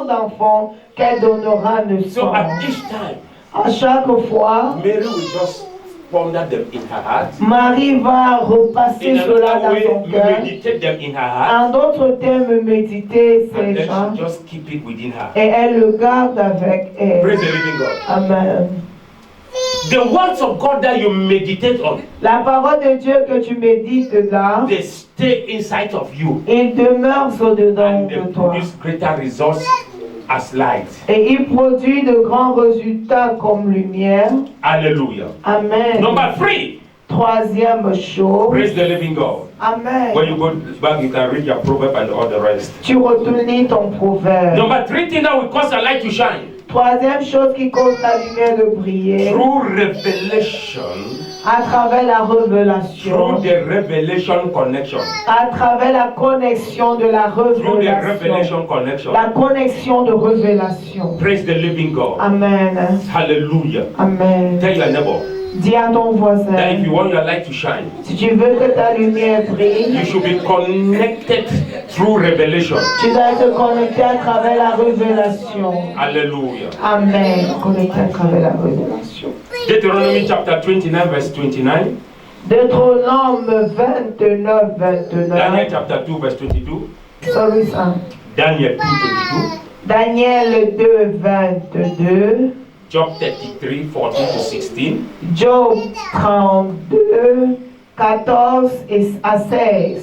d'enfants qu'elle donnera naissance. So at each time, À chaque fois, Mary will just ponder them in her heart. Marie va repasser In cela another dans way, son cœur. meditate them in her heart. En d'autres termes, méditer And ces then gens. she just keep it within her. Et elle le garde avec elle. Praise the living God. Amen. The words of God that you meditate on, La parole de Dieu que tu médites là, they stay inside of you. il demeure au-dedans And they de toi. produce greater results as light. Et il produit de grands résultats comme lumière. Hallelujah. Amen. Number 3. Troisième chose. Praise the living God. Amen. When you go back, you can read your proverb and all the rest. Tu retournes ton proverbe. Number 3 thing that will cause a light to shine. Troisième chose qui cause la lumière de briller. Through revelation. À travers la révélation. Through the revelation connection. À travers la connexion de la Through the révélation. revelation connection. La connexion de révélation. Praise the living God. Amen. Hallelujah. Amen. Tell your neighbor Dis à ton voisin, that if you want your light to shine, si tu veux que ta lumière brille, you should be connected through revelation. tu dois être connecté à travers la révélation. Hallelujah. Amen. Connecté à travers la révélation. Deuteronomy chapter 29 verse 29. Deutéronome 29, 29. Daniel chapter 2 verse 22. Sorry, ça. Daniel 2 22. Daniel 2, 22. Job 33 14 to 16. Job 32, 14 à 16.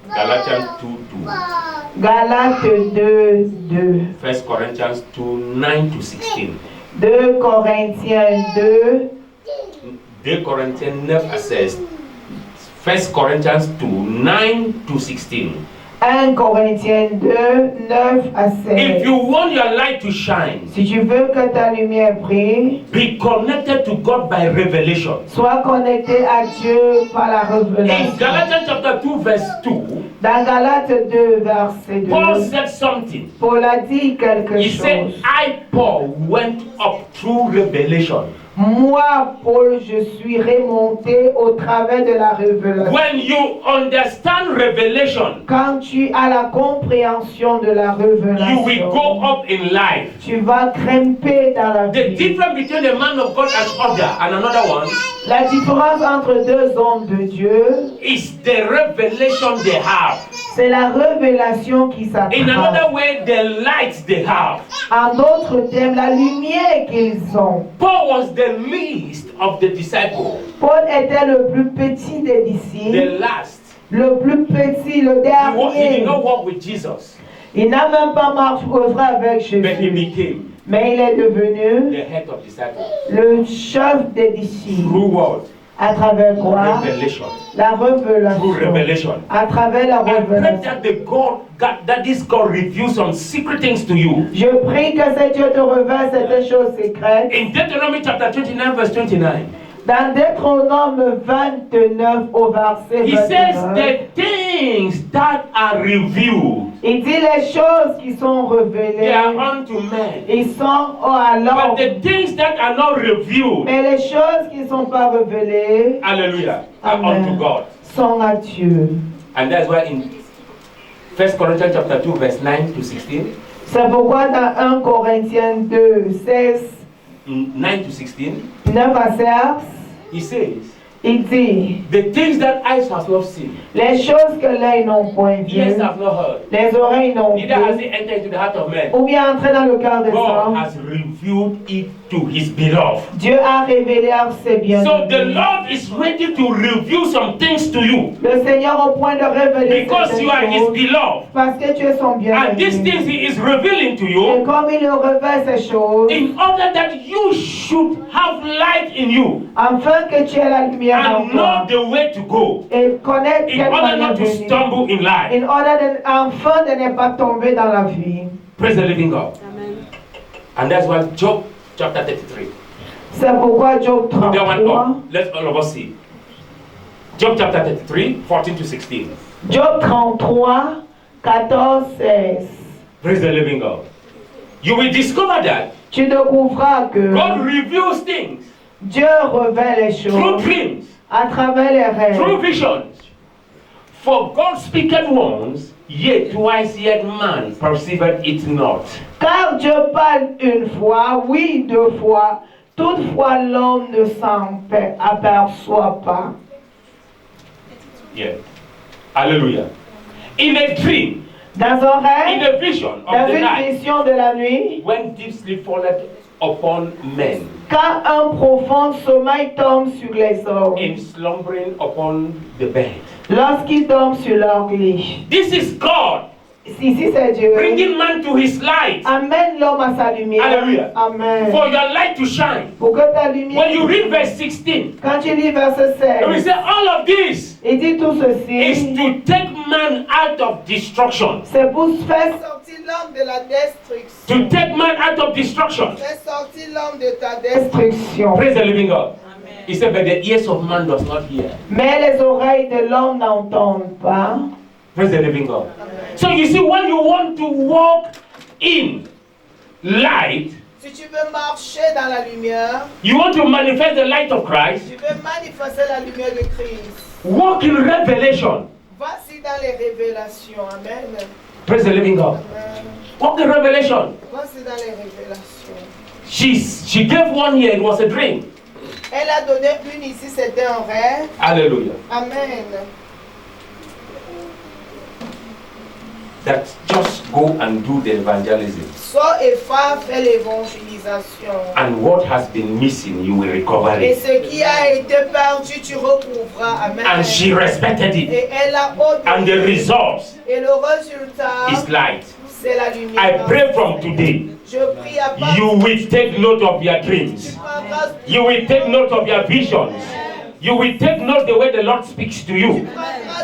Galatians 2 2. Galates 2, 2. 1 Corinthians 2 9 to 16. 2 Corinthiens 2. 2 Corinthiens 9 à 16. 1 Corinthians 2 9 to 16. 1 Corinthiens 2, 9 à 16. If you want your light to shine, Si tu veux que ta lumière brille, be connected to God by revelation. sois connecté à Dieu par la In révélation. Galatians chapter 2 verse 2, Dans Galates 2, verset 2, Paul said something. Paul a dit quelque He said, chose. I, Paul, went up through revelation. Moi, Paul, je suis remonté au travers de la révélation. When you understand revelation, Quand tu as la compréhension de la you will révélation, go up in life. tu vas grimper dans la The vie. difference between a man of God and another one La différence entre deux hommes de Dieu, is the revelation they have. c'est la révélation qui In s'attrape. another way, the light they have. En d'autres termes, la lumière qu'ils ont. Paul was the least of the disciples, Paul était le plus petit des the disciples, last. le plus petit, le He dernier. did not walk with Jesus, Il n'a même pas marché avec but he Jésus, became mais il est devenu the head of disciples. le chef des disciples. Through what? À travers quoi? Revelation. La Through révélation. revelation. À travers la I pray révélation. that that this God reveals some secret things to you. Je prie que ce Dieu te révèle cette chose secrète. In Deuteronomy chapter 29 verse 29, Dans Deutéronome 29 au verset he says 29, the things that are revealed, il dit les choses qui sont they révélées, are unto men. ils sont à But l'homme. the things that are not revealed, Mais les choses qui ne sont pas révélées hallelujah, are Amen. unto God. sont à Dieu. And that's why in 1 Corinthians chapter 2 verse 9 to 16, C'est pourquoi dans 1 Corinthiens 2, 16, 9 to 16, 9 à 16, he says, il dit, the things that eyes have not seen, les choses que l'œil n'ont point vues, ears have not heard, les oreilles n'ont neither has vues, it entered into the heart of man. ou bien entré dans le cœur des God hommes, has revealed it to his beloved. Dieu a révélé à ses So the bien-aimés. Lord is ready to reveal some things to you Le Seigneur au point de révéler because certaines you are his choses, beloved. parce que tu es son And these bien-aimé. things he is revealing to Et you comme il le révèle ces choses, in order that you should have light in you afin que tu aies la lumière en and toi, know the way to go et connaître in quelle order manière not to venir, stumble in life. afin de ne pas tomber dans la vie. Praise the living God. And that's why Job chapter 33. C'est pourquoi Job Put that one 33, up. Let's all of us see. Job chapter 33, 14 to 16. Job 33, 14, 16. Praise the living God. You will discover that Tu découvriras que God reveals things Dieu révèle les through choses dreams, à travers les through rêves. visions. For God speaketh once, Yea, twice yet man perceived it not. Car Dieu parle une fois, oui, deux fois. Toutefois, l'homme ne s'en aperçoit pas. Yeah. Hallelujah. In a dream, Dans un in rêve, a vision of dans the une night, vision de la nuit, when deep sleep falleth upon men, quand un profond sommeil tombe sur les hommes, in slumbering upon the bed. lorsqu'ils dorment sur leur lit. This is God Ici, c'est Dieu. bringing man to his light. Amène l'homme à sa lumière. Alléluia. Amen. For your light to shine. Pour que ta lumière... When you read verse 16, Quand tu lis verset we 16, say all of this il dit tout is ceci, to take man out of destruction. c'est pour faire sortir l'homme de la destruction. To take man out of destruction. Faire sortir l'homme de ta destruction. Praise the living God. He said, but the ears of man does not hear. Mais les oreilles de l'homme n'entendent pas. Praise the living God. So you see, when you want to walk in light, Si tu veux marcher dans la lumière, you want to manifest the light of Christ, tu veux manifester la lumière de Christ. walk in revelation. Voici dans les révélations. Amen. Praise the living God. Amen. Walk in revelation. Voici dans les révélations. She gave one here, it was a dream. Elle a donné une ici, c'était un rêve. Hallelujah. Amen. That just go and do the evangelism. Sors et fais l'évangélisation. And what has been missing, you will recover Et it. ce qui a été perdu, tu retrouveras. Amen. And she respected it. Et elle a And the obéi. results Et le résultat, is light. c'est la lumière. I pray from today, Je prie à part. you will take note of your dreams. You will take note of your visions. You will take note the way the Lord speaks to you.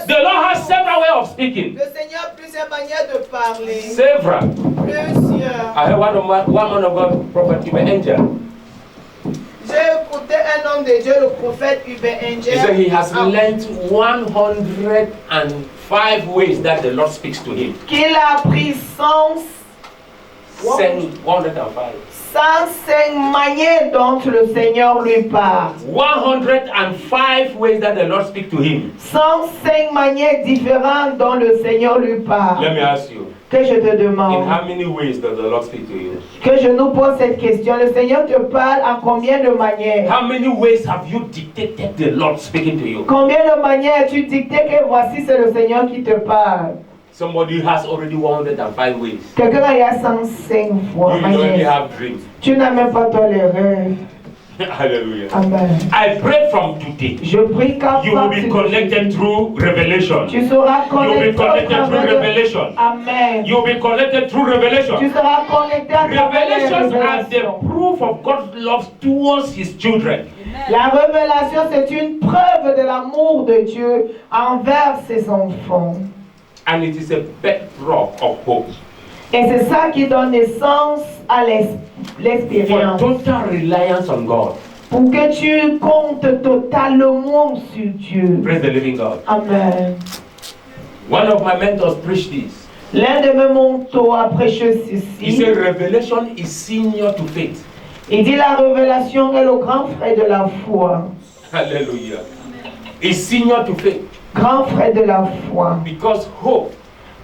The Lord has several ways of speaking. Le Seigneur a plusieurs manières de parler. Several. Plusieurs. I heard one man of God, Prophet Ibe Angel. J'ai écouté un homme de Dieu, le prophète Hubert Angel. He said he has learned 105 ways that the Lord speaks to him. Qu'il a appris 105. 105 manières dont le Seigneur lui parle. 105 ways that the Lord speaks to him. 105 manières différentes dont le Seigneur lui parle. Let me ask you, Que je te in demande, how many ways does the Lord speak to you? que je nous pose cette question. Le Seigneur te parle en combien de manières? How many ways have you dictated the Lord speaking to you? Combien de manières as-tu dicté que voici c'est le Seigneur qui te parle? Somebody has already 105 ways. Quelqu'un a 105 fois. You already manières. have dreams. Tu n'as même pas toi les rêves. Hallelujah. Amen. I pray from today, Je prie qu'à you will be connected through revelation. tu seras You will be connecté au connected through travers de... revelation. Amen. You will be connected through Tu revelation. seras connecté à travers les Revelations are the révélations. proof of God's love towards his children. La révélation, c'est une preuve de l'amour de Dieu envers ses enfants. And it is a bedrock of hope Et c'est ça qui donne naissance à for l'expérience. total reliance on God. Pour que tu comptes totalement sur Dieu. Praise the living God. Amen. One of my mentors preached this. L'un de mes mentors a prêché He ceci. said revelation is senior to faith. Il dit la révélation est le grand frère de la foi. Hallelujah. Is senior to faith. Grand frère de la foi. Because hope,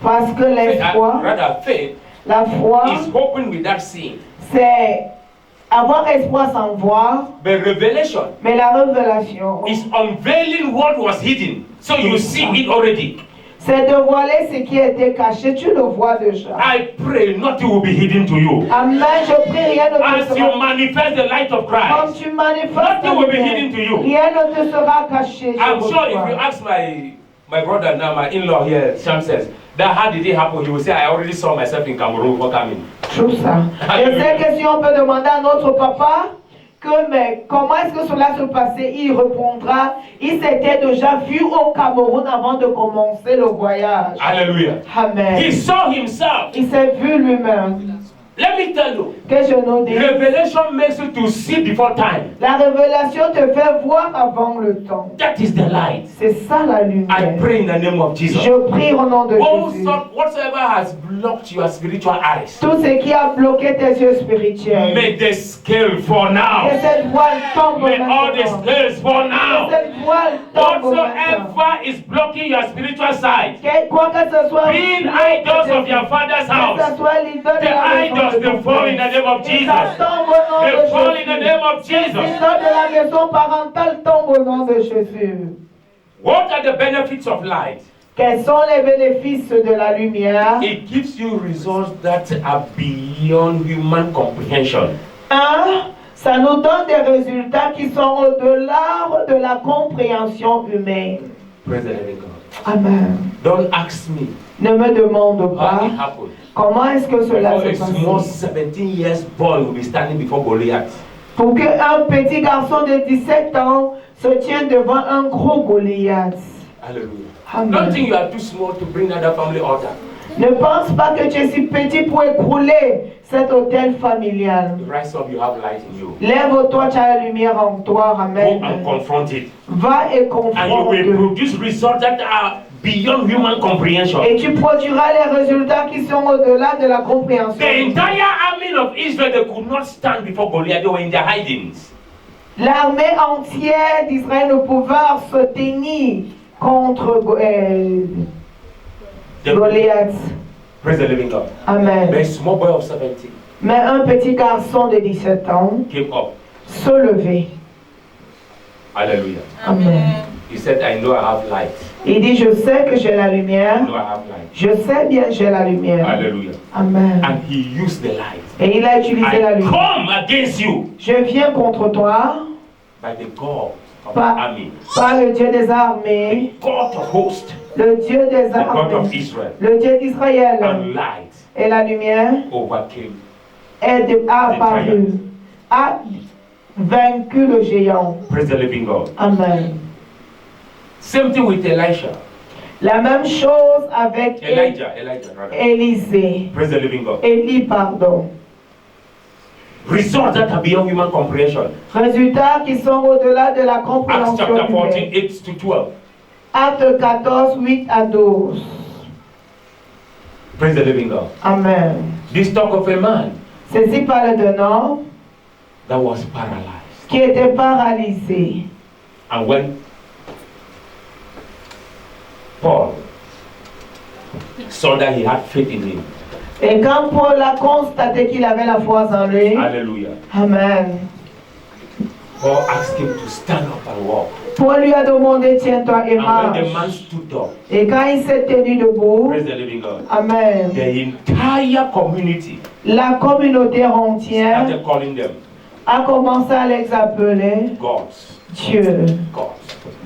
Parce que la foi, faith la foi, is hoping without seeing. c'est avoir espoir sans voir. But revelation Mais la révélation, is unveiling what was hidden. So you see it already. c'est de voiler ce qui était caché. Tu le vois déjà. I pray nothing will be hidden to you. Amen. Je prie, rien ne te As you sera. manifest the light of Comme Christ, tu manifestes, nothing will be la hidden to you. rien ne te sera caché. I'm sur sure if toi. you ask my brother now, my in-law here, Sham says, that how did it happen? He will say, I already saw myself in Cameroon before coming. Tout ça. Je sais que si on peut demander à notre papa mais comment est-ce que cela se passait, il répondra, il s'était déjà vu au Cameroun avant de commencer le voyage. Hallelujah. Amen. He saw himself. Il s'est vu lui-même. Let me tell you, Que je nous dis, revelation makes you to see before time. la révélation te fait voir avant le temps. That is the light. C'est ça la I lumière. pray in the name of Jesus. Je prie au nom de Jésus. Whatsoever has blocked your spiritual eyes, Tout ce qui a bloqué tes yeux spirituels. may the scale fall now. Que cette voile tombe May all the maintenant. scales fall Que now. cette voile tombe maintenant. Whatsoever is blocking your spiritual side, Quoi que ce soit, being idols of your father's que house, ce soit l'idole de the la maison idols, de they ton fall in père. the name of Et Jesus. ça tombe au nom They de fall in the Jésus. name of Les Jesus. idoles de la maison parentale tombent au nom de Jésus. What are the benefits of light? Quels sont les bénéfices de la lumière? It gives you results that are beyond human comprehension. Ça nous donne des résultats qui sont au-delà de la compréhension humaine. Praise the living God. Amen. Don't ask me Ne me demande how pas it happened. comment est-ce que cela For a s'est small passé. 17 years boy will be standing before Goliath. Pour qu'un petit garçon de 17 ans se tienne devant un gros Goliath. Hallelujah. Amen. Don't think you are too small to bring down that family altar. Ne pense pas que tu es si petit pour écrouler cet hôtel familial. Rise up, you have light in you. Lève-toi, tu as la lumière en toi. Go Amen. and confront it. Va et And you will confronte. produce results that are beyond human comprehension. Et tu produiras les résultats qui sont au-delà de la compréhension. The entire army of Israel, they could not stand before Goliath. They were in their hidings. L'armée entière d'Israël ne pouvait se tenir contre Goliath. Praise the living God. Amen. But a small boy of 17 Mais un petit garçon de 17 ans came up. se levait. Hallelujah. Amen. He said, I know I have light. Il dit, je sais que j'ai la I lumière. know I have light. Je sais bien que j'ai la lumière. Hallelujah. Amen. And he used the light. Et il a utilisé la I lumière. come against you Je viens contre toi by the God of the par, army, par le Dieu des armées, the God of hosts, le Dieu des the God of armées, Israel. le Dieu d'Israël. And light Et la lumière overcame. a apparu, a vaincu le géant. Praise the living God. Amen. Same thing with Elisha. La même chose avec Elijah rather. Élisée. Praise the living God. Élie, pardon. Results that are beyond human comprehension. Résultats qui sont au-delà de la Acts compréhension chapter 14, humaine. 8 to 12. Acte 14, 8 à 12. Praise the living God. Amen. This talk of a man Ceci parle d'un homme that was paralyzed. qui était paralysé. And when Paul saw that he had faith in him, Et quand Paul a constaté qu'il avait la foi en lui, hallelujah, Amen. Paul asked him to stand up and walk. Paul lui a demandé, tiens-toi et And when the man marche. stood up, Et quand il s'est tenu debout, praise the living God, Amen. the entire community La communauté entière started calling them a commencé à les appeler gods, Dieu, gods,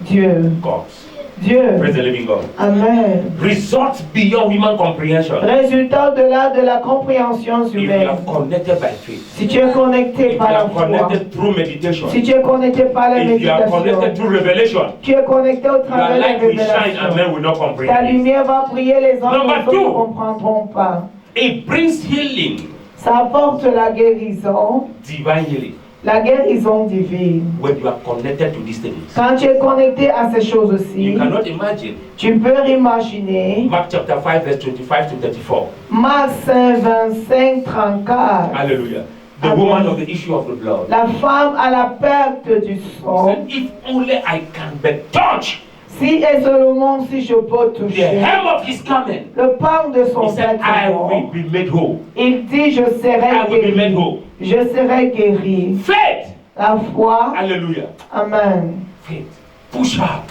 Dieu, gods. Dieu. Praise the living God. Amen. Results beyond human comprehension. Résultat de la compréhension If you humaine. are connected by faith, Si tu es connecté if you par la are foi, connected through meditation, si tu es connecté par la if you are connected méditation, through revelation, tu es connecté au your travers des light will shine and révélations. men will not Ta comprehend it. lumière va briller, les hommes Number ne two. comprendront pas. It brings healing, Ça apporte la guérison, divine healing, la guérison divine. when you are connected to these things. Quand tu es connecté à ces choses aussi, You cannot imagine. tu peux imaginer Mark chapter 5, verse 25 to 34. Marc 5, 25, 34. Hallelujah. The Amen. woman of the issue of the blood. La femme à la perte du sang. Said, if only I can but touch Si et seulement si je peux the toucher hem of his garment, le pan de son he said, I will vêtement, be made whole. il dit je I serai will be made guéri. whole. Je serai guéri. Faith. La foi, Hallelujah. amen. Faith. Push her.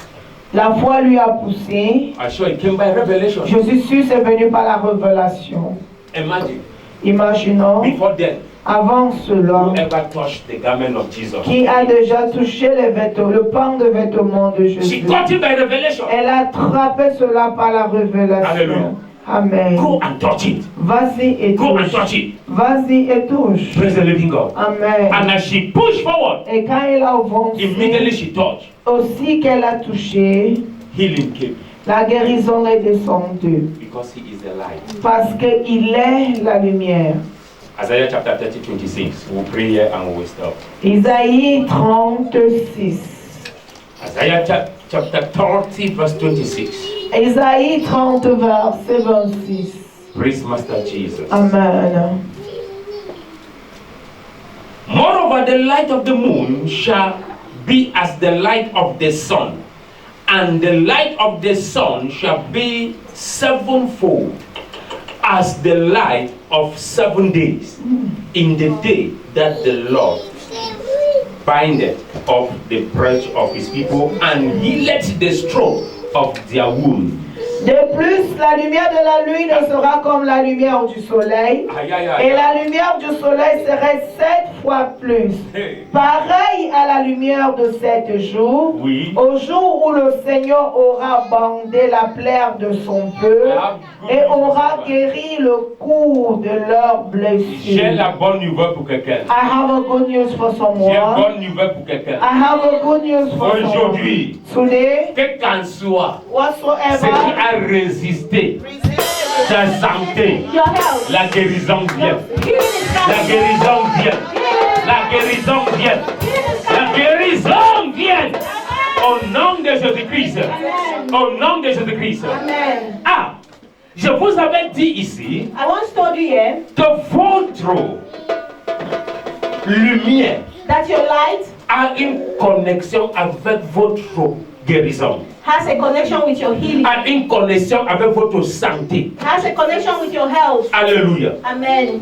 La foi lui a poussé. I'm sure it came by revelation. Je suis sûr c'est venu par la révélation. Imagine, Imaginons, before then, avant cela, whoever touched the garment of Jesus, qui a déjà touché les vêtements, le pan de vêtements de she Jésus. got it by revelation. Elle a attrapé cela par la révélation. Alléluia. Amen. Go and touch it. Vas-y et Go and touche. touch it. Vas-y et touche. Praise the living God. Amen. And as she pushed forward, Et quand elle a immediately avancé, she touched. aussi qu'elle a touché, Healing came la guérison est descendue. because he is the light. Parce qu'il est la lumière. Isaiah chapter 30, 26. We'll pray here and we'll stop. Isaïe 36. Isaiah chapter 30, verse 26. Isaïe 30, verset 26. Praise Master Jesus. Amen. Moreover, the light of the moon shall be as the light of the sun. And the light of the sun shall be sevenfold as the light of 7 days in the day that the Lord bindeth up the breach of his people and healeth the stroke of their wound. De plus, la lumière de la nuit ne sera comme la lumière du soleil, et la lumière du soleil serait 7 fois plus. Pareil à la lumière de 7 jours, au jour où le Seigneur aura bandé la plaie de son peuple et aura guéri le cours de leurs blessures. J'ai la bonne nouvelle pour quelqu'un. I have a good news for J'ai someone. la bonne nouvelle pour quelqu'un. I have a good news for someone. Aujourd'hui, Today, quel qu'en soit ce qui whatsoever a résisté, ta santé, Your health. la guérison vient. Healing is La coming. guérison vient. La guérison vient. La guérison vient. Au nom de Jésus-Christ. Au nom de Jésus-Christ. Amen. Ah, je vous avais dit ici I once told you here que votre lumière that your light a une connexion avec votre guérison, has a connection with your healing, a une connexion avec votre santé. has a connection with your health. Alléluia. Amen.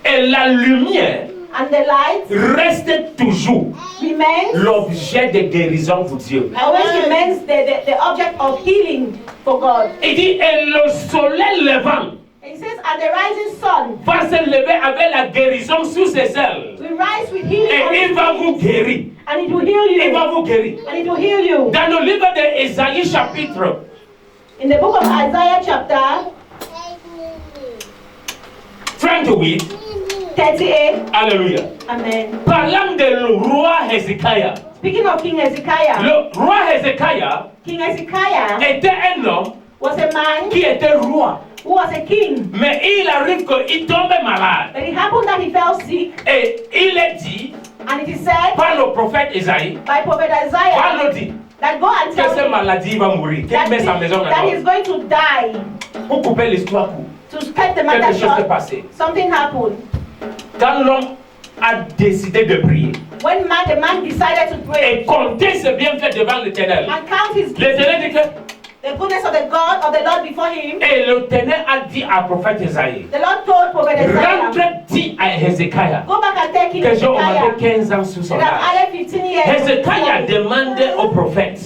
Et la lumière And the light reste toujours remains, l'objet de guérison pour Dieu. always remains the object of healing for God. Il dit, et le soleil levant And he says, and the rising sun va se lever avec la guérison sous ses ailes. will rise with healing on Et il its va wings, vous guérir. and it will heal Il you. va vous guérir. And it will heal you. Dans le livre d'Ésaïe chapitre In the book of Isaiah chapter 38, 38, alléluia, amen. parlant de roi Hezekiah. Speaking of King Hezekiah, Le roi Hezekiah King Hezekiah était un homme was a man qui était roi. who was a king. Mais il arrive qu'il tombe malade. But it happened that he fell sick, Et il est dit and it is said par le prophète Isaïe, by Prophet va Isaiah le dire that go and que tell cette him maladie va mourir, qu'il met sa maison that en he's going to die. Pour couper l'histoire court. To cut the matter Quelque chose s'est short, passé. something happened. Quand l'homme a décidé de prier When the man decided to pray et compter ses bienfaits devant l'Éternel, and count his l'Éternel dit que, the goodness of the God of the Lord before him, et l'Éternel a dit à prophète Isaïe, the Lord told Prophet Isaiah, rentre, dis à Hezekiah go back and tell King que j'ai augmenté Hezekiah 15 ans sous son that I've âge. added 15 years. Hezekiah demandait au prophète,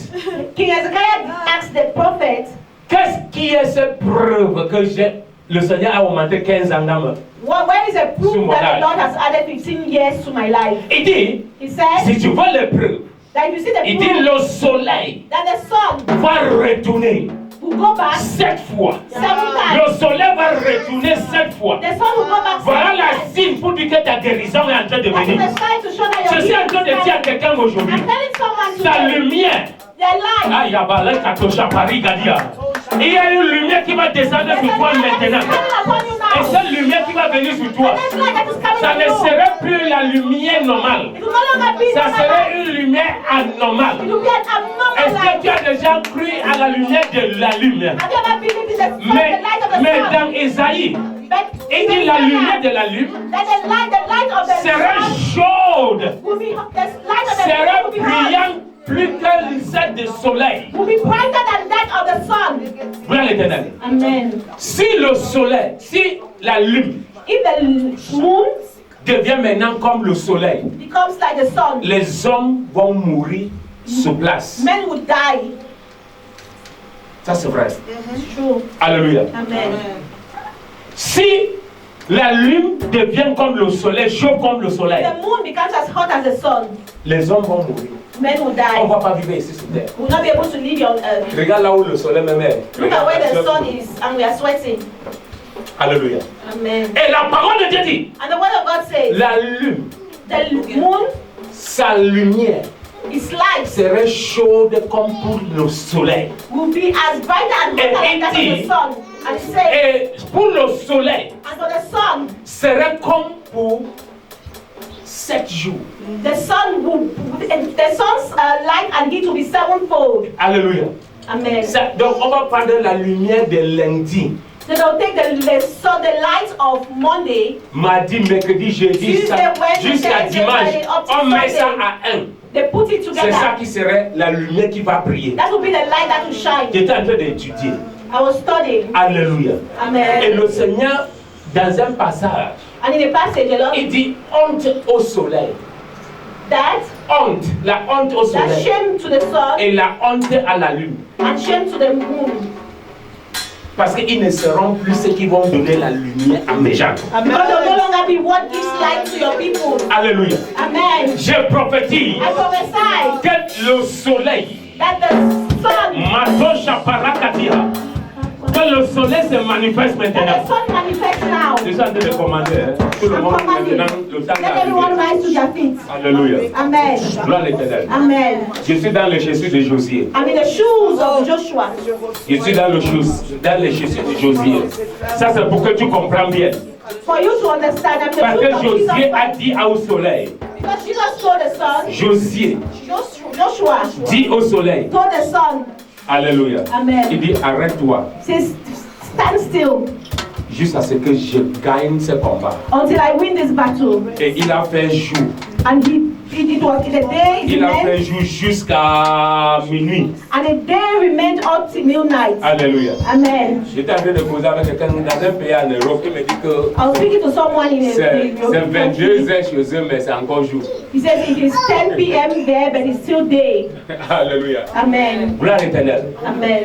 King Hezekiah asked the prophet, qu'est-ce qui est cette preuve que le Seigneur a augmenté 15 ans dans ma... where is a proof Sous mon that âge. the Lord has added 15 years to my life? Il dit, He said si tu vois les preuves, that if you see the il dit proof le soleil that the sun va retourner will go back 7 fois. 7 times, Le soleil va retourner 7 fois. the sun will go back 7 Voilà la times. signe pour dire que ta guérison est en train de That is venir. a sign to show that Je your suis en healing train de is dire à coming. quelqu'un aujourd'hui, I'm telling someone sa today, lumière, their light. il y a une lumière qui va descendre There's sur a toi light that is maintenant. coming upon you Et now. cette lumière qui va venir sur toi, There's light that is coming ça on ne you. serait plus la lumière normale. It will no longer be Ça normal serait light. une lumière It anormale. will be an abnormal Est-ce que light. tu as déjà cru à la lumière de la lumière? Have you ever believed in the sun, Mais, the light of the mais sun? dans Ésaïe, But il dit la lumière de la lune that the light of the sera sun chaude, will be, the light of the sera sun will be hot, brillante plus que celle du soleil. will be brighter than that of the sun. Gloire à l'Éternel. Amen. Si le soleil, si la lune If the moon devient maintenant comme le soleil, becomes like the sun, les hommes vont mourir sur place. men will die. Ça c'est vrai. It's true. Alléluia. Amen. Si la lune devient comme le soleil, chaud comme le soleil, The moon becomes as hot as the sun, les hommes vont mourir. men will On ne die. va pas vivre ici sur terre. We will not be able to live on earth. Regarde là où le soleil même est. Look at where the sun is, and we are sweating. Alléluia. Amen. Et la parole de Dieu dit, And the word of God says, la lune, the moon, sa lumière its light serait chaude comme pour le soleil. will be as bright and Et hotter il than that of dit- the sun. And it says, Et pour le soleil, and for the sun, serait comme pour 7 jours. the sun's light and heat will be sevenfold. Alléluia. Amen. Donc on va parler de la lumière de lundi. So they'll take the light of Monday, mardi, mercredi, jeudi, Tuesday, Wednesday, jusqu'à Thursday, dimanche. Friday, up to On met ça Sunday. à 1. they put it C'est ça together. qui serait la lumière qui va briller. That will be the light that will shine. J'étais en train d'étudier. I was studying. Alléluia. Et Amen. le Seigneur, dans un passage, And in the passage, the Lord il dit honte au soleil. that Honte, la honte au that soleil. shame to the sun Et la honte à la lune. and shame to the moon. Parce qu'ils ne seront plus ceux qui vont donner la lumière à mes gens. Because they'll no longer be what gives light to your people. Alléluia. Amen. Je prophétise I prophesy que le soleil, that the sun, Matosha Parakatia, que le soleil se manifeste that the maintenant. sun manifests now. Je suis en train de commander. Hein. Tout le I'm monde commanding. maintenant, le temps Let everyone d'arriver. rise to their feet. Alléluia. Amen. Gloire à l'Éternel. Amen. Je suis dans les chaussures de Josué. I'm in the shoes of Joshua. Je suis dans les chaussures de Josué. Ça c'est pour que tu comprennes bien. For you to understand, I'm Parce the que shoes of Jesus Josué a Christ. dit au soleil. Because Jesus told the sun, Josué Joshua dit au soleil. told the sun, Alléluia. Amen. Il dit arrête-toi says, stand still jusqu'à ce que je gagne ce combat. until I win this battle. Et il a fait jour. And it was the day Il a fait remained, jour jusqu'à minuit. and the day remained up till midnight. Alléluia. Amen. J'étais en train de causer avec quelqu'un dans un pays en Europe qui me dit que I was speaking to someone in c'est a 22 heures chez eux, mais c'est encore jour. He says it is 10 p.m. there, but it's still day. Alléluia. Amen. Gloire à l'Éternel. Amen.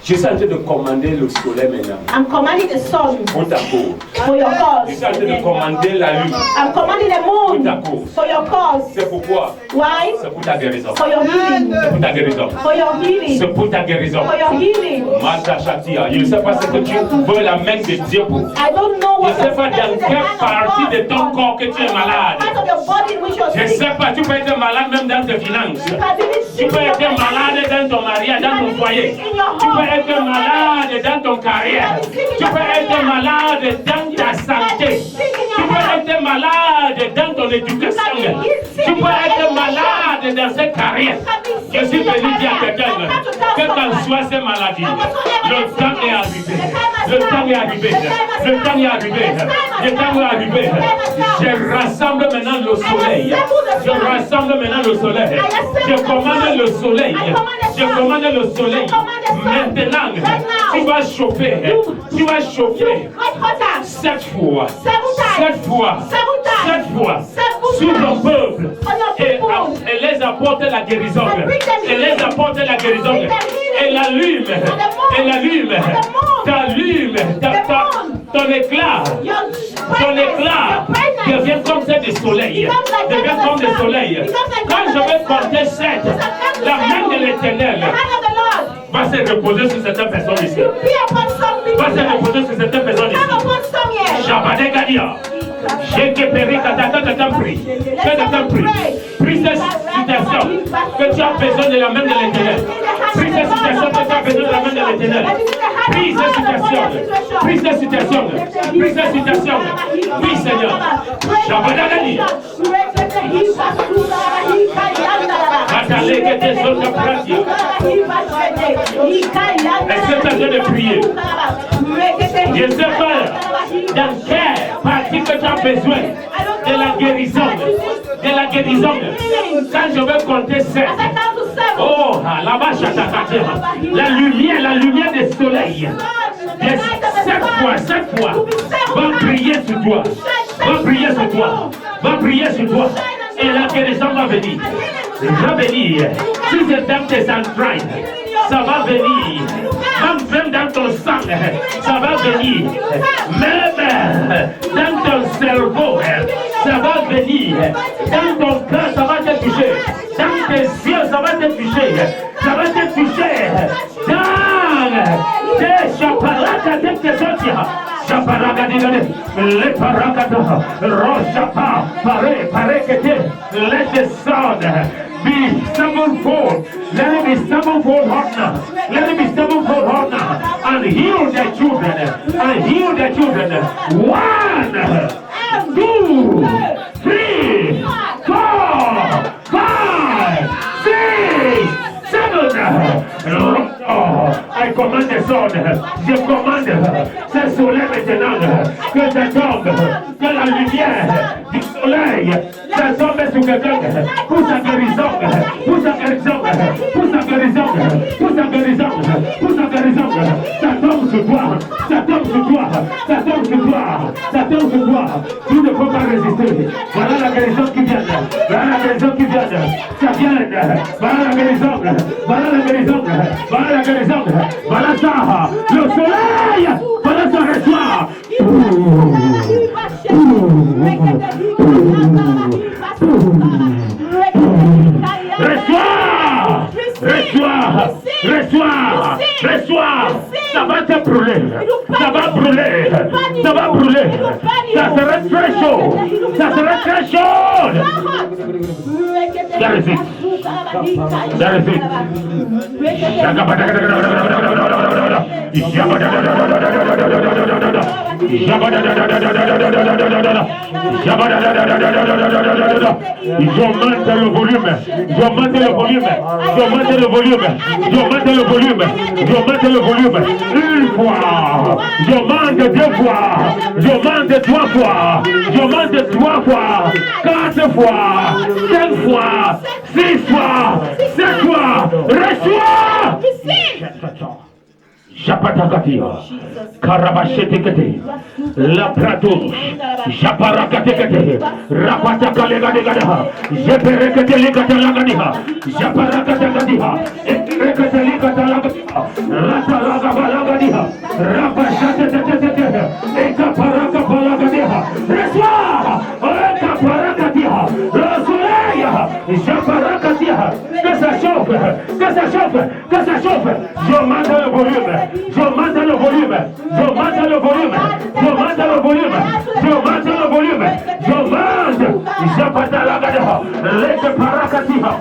Je suis en train de commander le soleil maintenant. I'm commanding the sun Pour ta cause. for your Je cause. suis en train de commander la lune. I'm commanding the Pour ta moon cause. for your cause. C'est pourquoi? Why? C'est pour ta guérison. For your healing. C'est pour ta guérison. For your healing. C'est pour ta guérison. For your healing. Mata Shatia. Je ne sais pas ce que tu veux la main de Dieu pour. I don't know Je what ne sais pas dans quelle partie de ton corps que tu es malade. part of your body in which you're Je ne sick. sais pas, tu peux être malade même dans tes finances. You can be Tu sick peux in your être malade dans ton mariage, dans ton foyer. Tu peux être malade dans ton carrière. Tu peux être malade dans ta santé. Tu peux être malade dans ton éducation. Tu peux être malade dans cette carrière. Je suis venu dire à quelqu'un que qu'en soit ces maladies, le temps est arrivé. Le temps est arrivé. Le temps est arrivé. Le temps est arrivé. Je rassemble maintenant le soleil. Je rassemble maintenant le soleil. Je commande le soleil. Je commande le soleil. Maintenant, tu vas chauffer. Tu vas chauffer. Sept fois. Sept fois. Sept fois. Sur ton peuple. Et les apporte la guérison. Et les apporte la guérison. Et l'allume. Et l'allume. T'allume. Ton éclat. Ton éclat devient comme celle du soleil. Devient comme le soleil. Quand je vais compter 7, la main de l'Éternel va se reposer sur certaines personnes ici. Va se reposer sur certaines personnes ici. Shabade Gadia. J'ai que péri que t'as pris. Que t'as pris. Pris cette situation que tu as besoin de la main de l'Éternel. Pris cette situation que tu as besoin de la main de l'Éternel. Pris cette situation. Pris cette situation. Pris cette situation. Oui, Seigneur. Shabade Gadia. Attalez que tes autres pratiques. Est-ce que tu as besoin de prier? Je ne sais pas dans quelle partie que tu as besoin de la guérison. De la guérison. Quand je vais compter 7. Oh, là-bas, la lumière du soleil. 7 fois. Va prier sur toi. Va prier sur toi. Va prier sur toi. Et la guérison va venir. Va venir. Si c'est dans tes entrailles, ça va venir. Même dans ton sang, ça va venir. Même dans ton cerveau, ça va venir. Dans ton cœur, ça va te toucher. Dans tes yeux, ça va te toucher. Ça va te toucher. Dans tes chaparacas, dans tes yeux. Chaparacas, les paracas, rochapa, pare que te, let the sun be sevenfold. Let it be sevenfold hot now. Let it be sevenfold hot now. And heal the children. And heal the children. 1, 2, 3, 4, 5, 6, 7. Oh, I command the sun. Je commande maintenant que ça tombe, que la lumière du soleil, ça tombe sur quelqu'un pour sa guérison, pour sa guérison, pour sa guérison, pour sa guérison, pour sa guérison. Ça tombe sur toi, ça tombe sur toi, ça tombe sur toi, ça tombe sur toi. Tu ne peux pas résister. Voilà la guérison qui vient, voilà la guérison qui vient, ça vient, voilà la guérison, voilà la guérison, voilà la guérison, voilà ça, le soleil, voilà ça reçoit. Reçois, ça va te brûler, ça va brûler, ça va brûler, ça sera très chaud, ça sera très chaud. That is it. That is it. J'augmente le volume, j'augmente le volume, j'augmente le volume, j'augmente le volume, j'augmente le volume. Une fois, j'augmente deux fois, j'augmente trois fois, j'augmente trois fois, quatre fois, cinq fois, six fois, sept fois. Reçois! Japatakatia, Karabashetekete, La Pratos, Japarakatekete, Rapatakalegadiha, Jeperekatelikatalaganiha, Japarakatagadiha, Erekatelikatalagadiha, Ratalagabalagadiha, Rapashatetetete, Ekaparakapalagadiha, Reçois, Ekaparakatiha, le soleil, Japarakatiha, que ça chauffe, que ça chauffe, que ça chauffe, j'augmente le volume. J'augmente le volume, j'augmente le volume, j'augmente le volume, j'augmente le volume, j'augmente, j'apatalagadaha, leke parakatiha,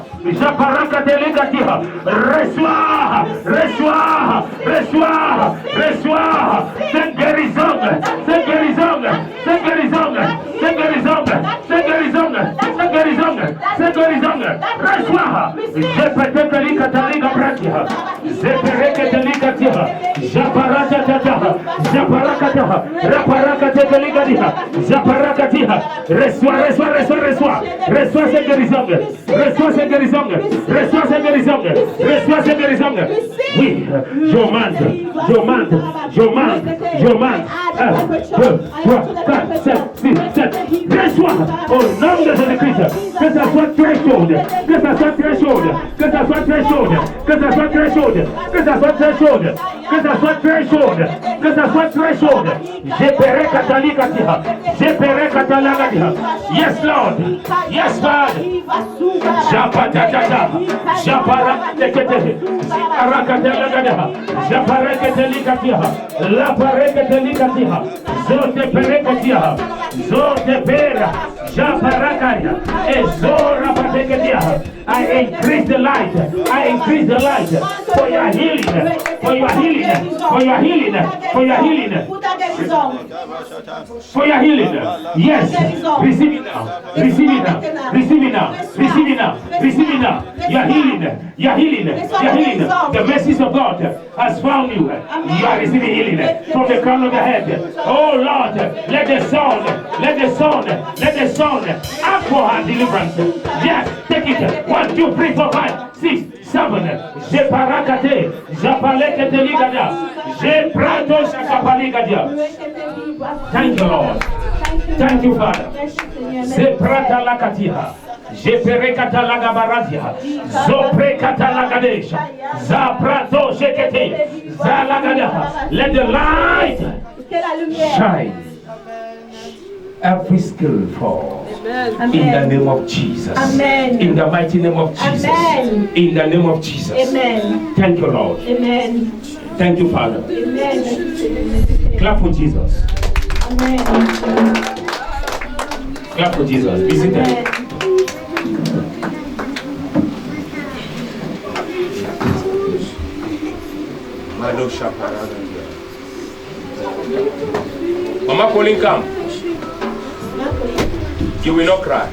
j'aparakatelegatiha, reçois, reçois, reçois, reçois, c'est guérison, c'est guérison, c'est guérison, c'est guérison, c'est guérison, c'est guérison, c'est guérison, reçois, j'apatakaligataligabratiha, j'aparakatelegatiha, Japarakataha, Japarakataha, Raparakateligadiha, Japarakatiha, reçois, reçois, reçois, reçois, reçois ces guérisons, reçois ces guérisons, reçois ces guérisons, reçois ces guérisons. Oui, j'augmente, j'augmente, j'augmente, j'augmente. 1, 2, 3, 4, 5, 6, 7. Reçois au nom de Jésus-Christ, que ça soit très chaude, que ça soit très chaude, que ça soit très chaude, que ça soit très chaude, que ça soit très chaude. Que ça soit très chaude, que ça soit très chaude. Jepere katalikatiha, jepere katalagadiha. Yes, Lord. Yes, Father. Japatatata, japarakateke, japarakatelagadiha, japarakatelikatiha, laparekatelikatiha, zoteperekatiha, zotepera, japarakaya, ezorapatekatiha. I increase the light. I increase the light for your healing, for your healing, for your healing, for your healing, for your healing. Yes, receive it now, receive it now, receive it now, receive it now, receive it now. Your healing, your healing, your healing. The message of God has found you. You are receiving healing from the crown of the head. Oh Lord, let the sun, let the sun, let the sun act for her deliverance. Yes, take it. 1, 2, 3, 4, 5, 6, 7. Jeparakate, Japalekete ligada, Jeprato shakapaligadia. Thank you, Lord. Thank you, Father. Zeprata lakatiha. Jeperekata lagabarazia. Zoprekata lagadesha. Zaprato shekete. Zalagadaha. Let the light shine. Every skill fall. Amen. In the name of Jesus. Amen. In the mighty name of Jesus. Amen. In the name of Jesus. Amen. Thank you, Lord. Amen. Thank you, Father. Amen. Clap for Jesus. Amen. Clap for Jesus. Be seated. Mama Pauline, come. You will not cry.